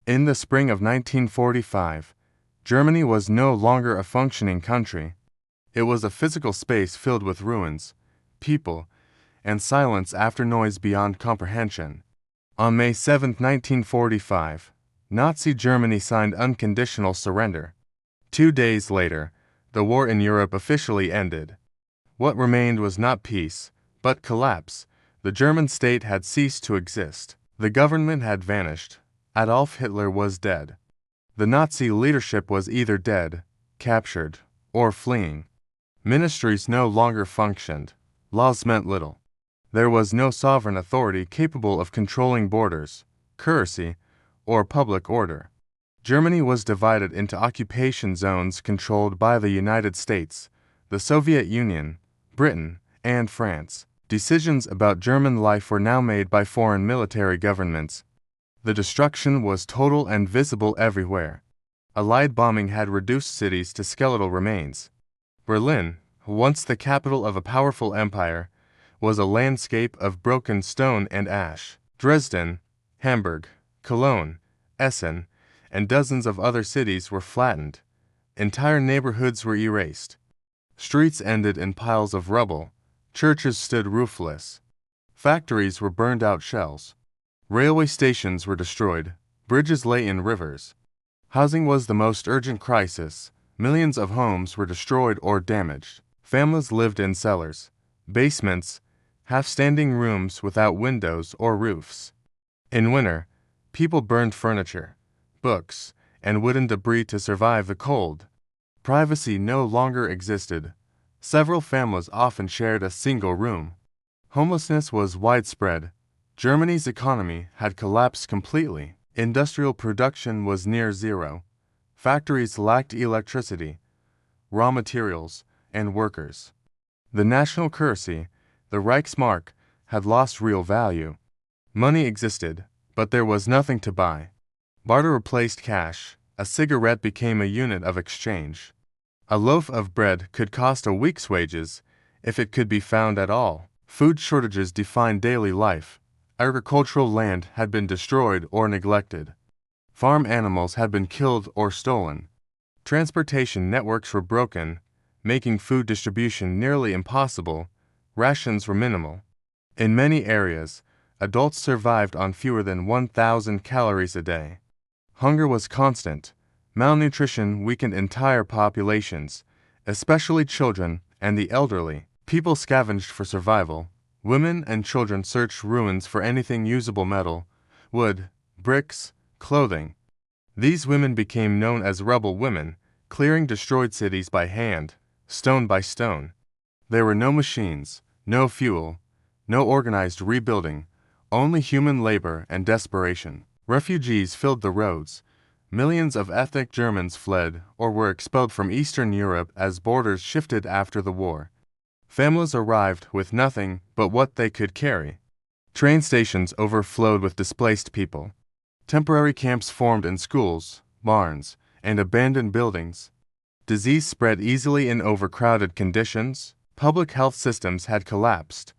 In the spring of 1945, Germany was no longer a functioning country. It was a physical space filled with ruins, people, and silence after noise beyond comprehension. On May 7, 1945, Nazi Germany signed unconditional surrender. 2 days later, the war in Europe officially ended. What remained was not peace, but collapse. The German state had ceased to exist. The government had vanished. Adolf Hitler was dead. The Nazi leadership was either dead, captured, or fleeing. Ministries no longer functioned. Laws meant little. There was no sovereign authority capable of controlling borders, currency, or public order. Germany was divided into occupation zones controlled by the United States, the Soviet Union, Britain, and France. Decisions about German life were now made by foreign military governments. The destruction was total and visible everywhere. Allied bombing had reduced cities to skeletal remains. Berlin, once the capital of a powerful empire, was a landscape of broken stone and ash. Dresden, Hamburg, Cologne, Essen, and dozens of other cities were flattened. Entire neighborhoods were erased. Streets ended in piles of rubble. Churches stood roofless. Factories were burned out shells. Railway stations were destroyed. Bridges lay in rivers. Housing was the most urgent crisis. Millions of homes were destroyed or damaged. Families lived in cellars, basements, half-standing rooms without windows or roofs. In winter, people burned furniture, books, and wooden debris to survive the cold. Privacy no longer existed. Several families often shared a single room. Homelessness was widespread. Germany's economy had collapsed completely. Industrial production was near zero. Factories lacked electricity, raw materials, and workers. The national currency, the Reichsmark, had lost real value. Money existed, but there was nothing to buy. Barter replaced cash. A cigarette became a unit of exchange. A loaf of bread could cost a week's wages, if it could be found at all. Food shortages defined daily life. Agricultural land had been destroyed or neglected. Farm animals had been killed or stolen. Transportation networks were broken, making food distribution nearly impossible. Rations were minimal. In many areas, adults survived on fewer than 1,000 calories a day. Hunger was constant. Malnutrition weakened entire populations, especially children and the elderly. People scavenged for survival. Women and children searched ruins for anything usable: metal, wood, bricks, clothing. These women became known as rebel women, clearing destroyed cities by hand, stone by stone. There were no machines, no fuel, no organized rebuilding, only human labor and desperation. Refugees filled the roads. Millions of ethnic Germans fled or were expelled from Eastern Europe as borders shifted after the war. Families arrived with nothing but what they could carry. Train stations overflowed with displaced people. Temporary camps formed in schools, barns, and abandoned buildings. Disease spread easily in overcrowded conditions. Public health systems had collapsed.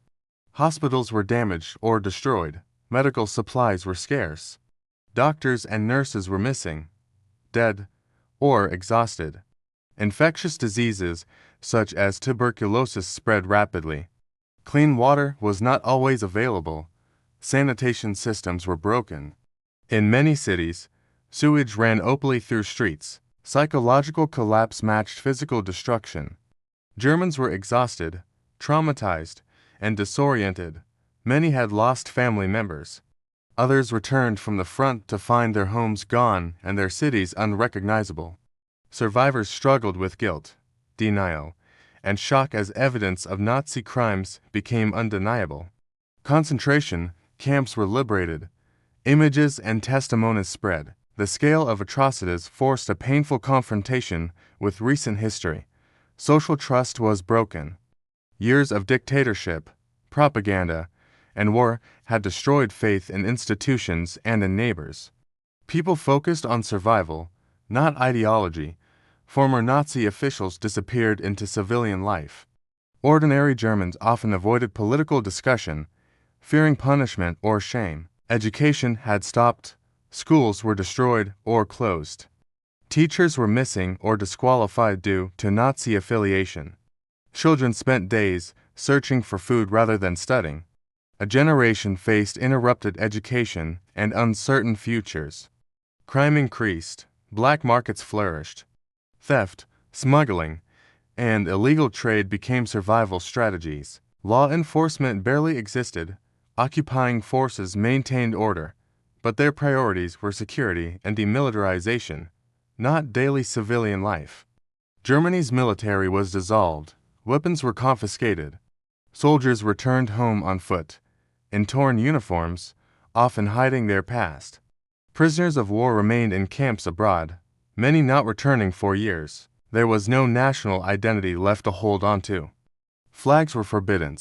Hospitals were damaged or destroyed. Medical supplies were scarce. Doctors and nurses were missing, dead, or exhausted. Infectious diseases, such as tuberculosis, spread rapidly. Clean water was not always available. Sanitation systems were broken. In many cities, sewage ran openly through streets. Psychological collapse matched physical destruction. Germans were exhausted, traumatized, and disoriented. Many had lost family members. Others returned from the front to find their homes gone and their cities unrecognizable. Survivors struggled with guilt, denial, and shock as evidence of Nazi crimes became undeniable. Concentration camps were liberated. Images and testimonies spread. The scale of atrocities forced a painful confrontation with recent history. Social trust was broken. Years of dictatorship, propaganda, and war had destroyed faith in institutions and in neighbors. People focused on survival, not ideology. Former Nazi officials disappeared into civilian life. Ordinary Germans often avoided political discussion, fearing punishment or shame. Education had stopped. Schools were destroyed or closed. Teachers were missing or disqualified due to Nazi affiliation. Children spent days searching for food rather than studying. A generation faced interrupted education and uncertain futures. Crime increased, black markets flourished. Theft, smuggling, and illegal trade became survival strategies. Law enforcement barely existed. Occupying forces maintained order, but their priorities were security and demilitarization, not daily civilian life. Germany's military was dissolved, weapons were confiscated, soldiers returned home on foot, in torn uniforms, often hiding their past. Prisoners of war remained in camps abroad, many not returning for years. There was no national identity left to hold on to. Flags were forbidden.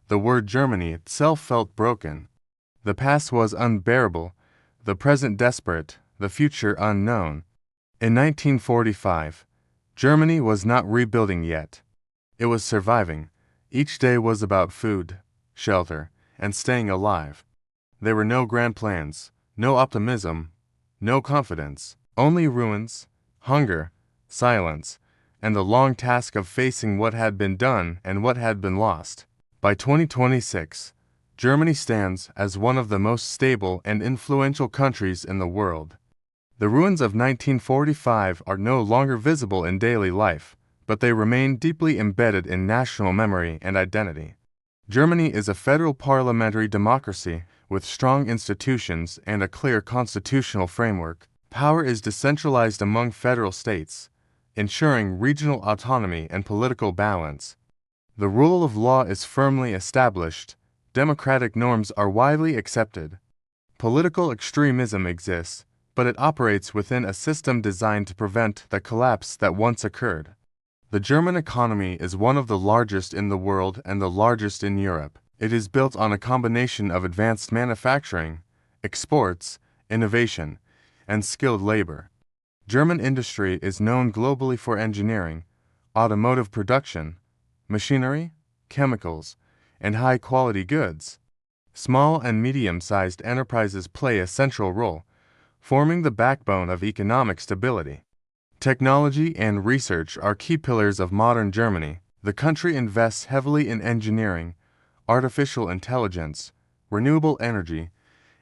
The word Germany itself felt broken. The past was unbearable, the present desperate, the future unknown. In 1945, Germany was not rebuilding yet. It was surviving. Each day was about food, shelter, and staying alive. There were no grand plans, no optimism, no confidence, only ruins, hunger, silence, and the long task of facing what had been done and what had been lost. By 2026, Germany stands as one of the most stable and influential countries in the world. The ruins of 1945 are no longer visible in daily life, but they remain deeply embedded in national memory and identity. Germany is a federal parliamentary democracy with strong institutions and a clear constitutional framework. Power is decentralized among federal states, ensuring regional autonomy and political balance. The rule of law is firmly established. Democratic norms are widely accepted. Political extremism exists, but it operates within a system designed to prevent the collapse that once occurred. The German economy is one of the largest in the world and the largest in Europe. It is built on a combination of advanced manufacturing, exports, innovation, and skilled labor. German industry is known globally for engineering, automotive production, machinery, chemicals, and high-quality goods. Small and medium-sized enterprises play a central role, forming the backbone of economic stability. Technology and research are key pillars of modern Germany. The country invests heavily in engineering, artificial intelligence, renewable energy,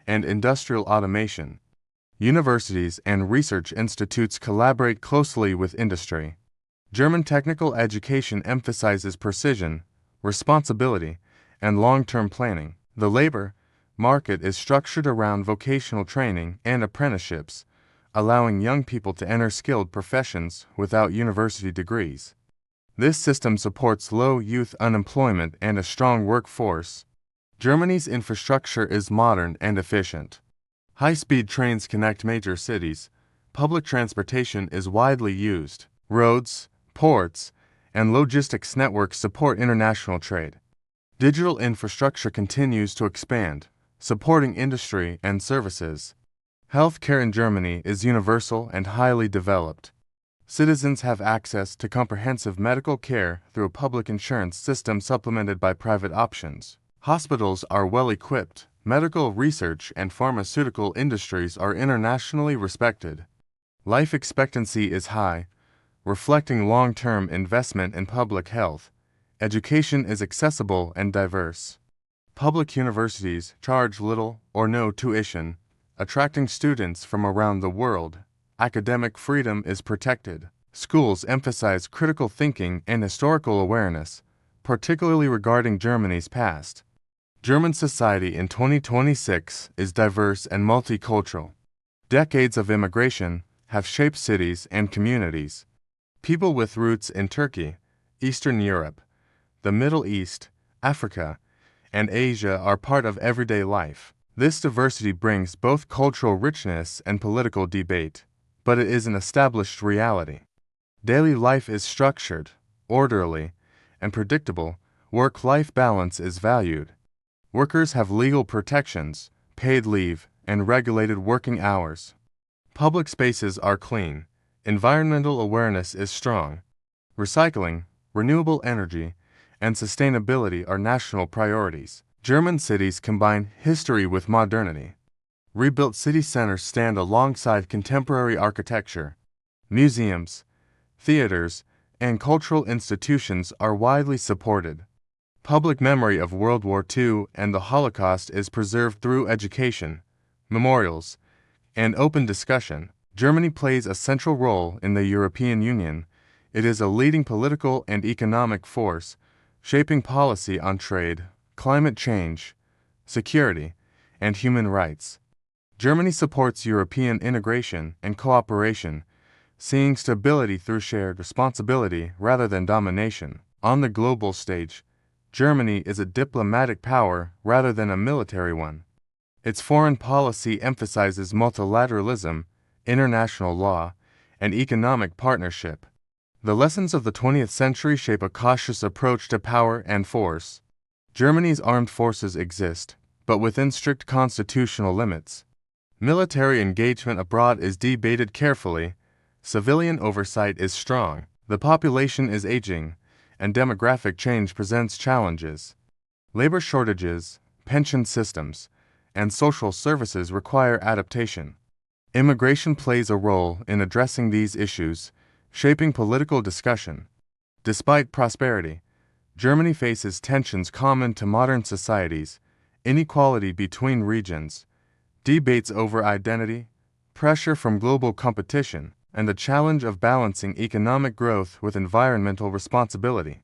and industrial automation. Universities and research institutes collaborate closely with industry. German technical education emphasizes precision, responsibility, and long-term planning. The labor market is structured around vocational training and apprenticeships, allowing young people to enter skilled professions without university degrees. This system supports low youth unemployment and a strong workforce. Germany's infrastructure is modern and efficient. High-speed trains connect major cities. Public transportation is widely used. Roads, ports, and logistics networks support international trade. Digital infrastructure continues to expand, supporting industry and services. Healthcare in Germany is universal and highly developed. Citizens have access to comprehensive medical care through a public insurance system supplemented by private options. Hospitals are well equipped. Medical research and pharmaceutical industries are internationally respected. Life expectancy is high, reflecting long-term investment in public health. Education is accessible and diverse. Public universities charge little or no tuition, attracting students from around the world. Academic freedom is protected. Schools emphasize critical thinking and historical awareness, particularly regarding Germany's past. German society in 2026 is diverse and multicultural. Decades of immigration have shaped cities and communities. People with roots in Turkey, Eastern Europe, the Middle East, Africa, and Asia are part of everyday life. This diversity brings both cultural richness and political debate, but it is an established reality. Daily life is structured, orderly, and predictable. Work-life balance is valued. Workers have legal protections, paid leave, and regulated working hours. Public spaces are clean. Environmental awareness is strong. Recycling, renewable energy, and sustainability are national priorities. German cities combine history with modernity. Rebuilt city centers stand alongside contemporary architecture. Museums, theaters, and cultural institutions are widely supported. Public memory of World War II and the Holocaust is preserved through education, memorials, and open discussion. Germany plays a central role in the European Union. It is a leading political and economic force, shaping policy on trade, climate change, security, and human rights. Germany supports European integration and cooperation, seeing stability through shared responsibility rather than domination. On the global stage, Germany is a diplomatic power rather than a military one. Its foreign policy emphasizes multilateralism, international law, and economic partnership. The lessons of the 20th century shape a cautious approach to power and force. Germany's armed forces exist, but within strict constitutional limits. Military engagement abroad is debated carefully. Civilian oversight is strong. The population is aging, and demographic change presents challenges. Labor shortages, pension systems, and social services require adaptation. Immigration plays a role in addressing these issues, shaping political discussion. Despite prosperity, Germany faces tensions common to modern societies, inequality between regions, debates over identity, pressure from global competition, and the challenge of balancing economic growth with environmental responsibility.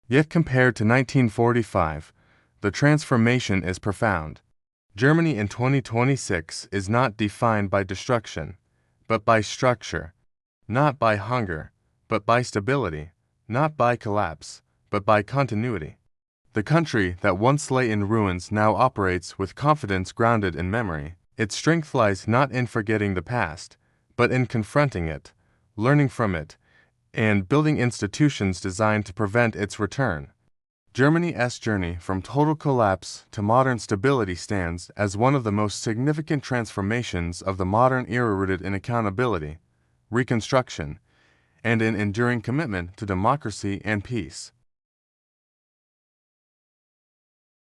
Yet compared to 1945, the transformation is profound. Germany in 2026 is not defined by destruction, but by structure, not by hunger, but by stability, not by collapse, but by continuity. The country that once lay in ruins now operates with confidence grounded in memory. Its strength lies not in forgetting the past, but in confronting it, learning from it, and building institutions designed to prevent its return. Germany's journey from total collapse to modern stability stands as one of the most significant transformations of the modern era, rooted in accountability, reconstruction, and an enduring commitment to democracy and peace.